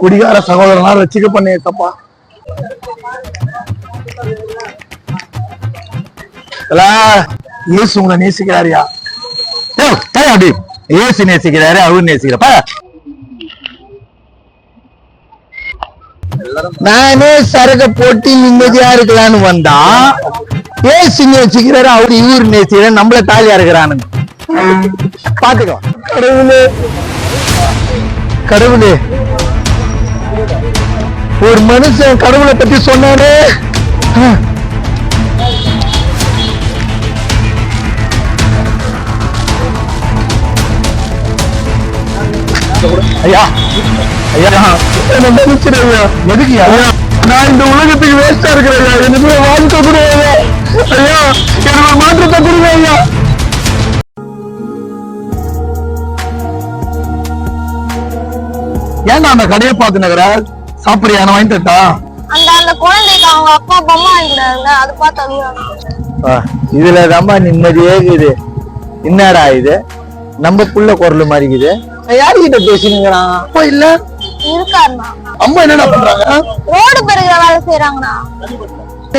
குடிகார சகோதரனா ரசிக்க பண்ணி தப்பா இயேசு உங்களை நேசிக்கிறாரியா? அப்படி இயேசு நேசிக்கிறாரு, அவரு நேசிக்கிறப்ப நானே சரக போட்டு நிம்மதியா இருக்கலான்னு வந்தா ஏசு நேசிக்கிறாரு, அவரு இவரு நேசிக்கிறாரு, நம்மள தாலியா இருக்கிறானு பாத்துக்கோ. கடவுளே கடவுளே, ஒரு மனுஷன் கடவுளை பத்தி சொன்னானே. ஐயா ஐயா என்ன மன்னிச்சிருங்க. எதுக்கு ஐயா? நான் இந்த உலகத்துக்கு வேஸ்டா இருக்கிறேன் ஐயா. எனக்கு வாழ்க்கை கொடுங்க ஐயா. ஐயா எனக்கு மாற்றத்தை கொடுங்க ஐயா. ஏன்டா அந்த கடையை பார்த்து நகர சாப்பிடுறியா? நான் வாங்கி தட்டா? அந்த குழந்தைக்கு அவங்க அப்பா பொம்மை வாங்கிக்கிறாங்க, அது பார்த்து இதுல ரொம்ப நிம்மதியே இருக்குது. என்னடா இது நம்ம புள்ள குரல் மாதிரி இருக்குது. யாருகிட்ட பேசினுங்கிறான்? அப்பா இல்ல இருக்காருண்ணா. அம்மா என்னடா பண்றாங்க? ரோடு பெருகிற வேலை செய்யறாங்கண்ணா.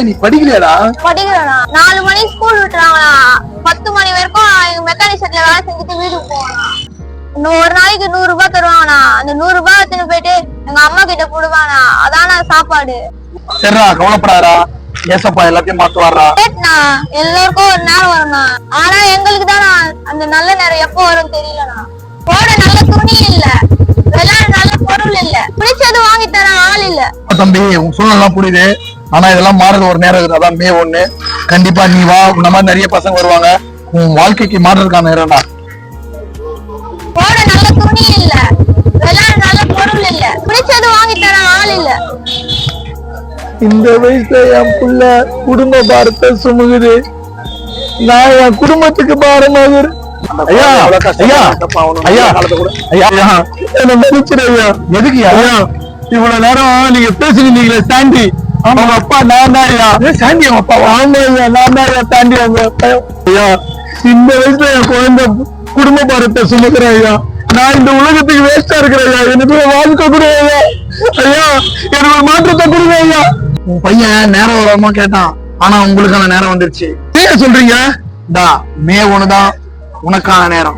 நீ படிக்கலையாடா? படிக்கிறேண்ணா. 4 மணிக்கு ஸ்கூல் விட்டுறாங்கண்ணா. 10 மணி வரைக்கும் எங்க மெக்கானிக் ஷெட்ல வேலை செஞ்சுட்டு வீட்டுக்கு போவாங்கண்ணா. இன்னும் ஒரு நாளைக்கு 100 ரூபாய் தருவாங்கண்ணா. அந்த 100 ரூபாய் எடுத்துன்னு போயிட்டு எங்க அம்மா கிட்ட கொடுவாண்ணா. அதான சாப்பாடு. சரிடா, கவலைப்படாதா. ஏசப்பா எல்லாத்தையும் மாத்துவாரா? எல்லாருக்கும் ஒரு நேரம் வரும்ண்ணா. ஆனா எங்களுக்கு தானா அந்த நல்ல நேரம் எப்போ வரும் தெரியலண்ணா. போட நல்ல துணி இல்ல, விளையாட நல்ல பொருள் இல்ல, பிடிச்சது வாங்கி தர ஆள் இல்ல. தம்பி உன் சூழ்நிலாம் புரியுது. ஆனா இதெல்லாம் மாறுறது ஒரு நேரம் இருக்குது. அதான் மே 1 கண்டிப்பா நீ வா. இந்த மாதிரி நிறைய பசங்க வருவாங்க. உன் வாழ்க்கைக்கு மாறுறதுக்கான நேரம்டா. போட நல்ல துணி இல்ல, விளையாட நல்ல பொருள் இல்ல, பிடிச்சது வாங்கி தர ஆள் இல்ல. இந்த வயசுல என் புள்ள குடும்ப பாரத்தை சுமகுது. நான் என் குடும்பத்துக்கு பாரமாகுது. ஐயா ஐயா ஐயா ஐயா என்ன மன்னிச்சிரு ஐயா. எதுக்கு ஐயா இவ்வளவு நேரம் நீங்க பேசுறீங்களே சாண்டி? அவங்க அப்பா நான் தான் ஐயா. சாண்டி அவங்க அப்பா? ஆமா ஐயா, நான் தான் ஐயா சாண்டி அவங்க அப்பா. ஐயா இந்த வயசுல என் குழந்தை குடும்ப பாரத்தை சுமக்கிறேன் ஐயா. நான் இந்த உலகத்துக்கு வேஸ்டா இருக்கிறேன் ஐயா. எனக்கு வாழ்க்கை கொடுங்க ஐயா. ஐயா எனக்கு ஒரு மாற்றத்தை கொடுங்க ஐயா. உன் பையன் நேரம் வரமா கேட்டான். ஆனா உங்களுக்கான நேரம் வந்துருச்சு. ஏன் சொல்றீங்க? மே 1 தான் உனக்கான நேரம்.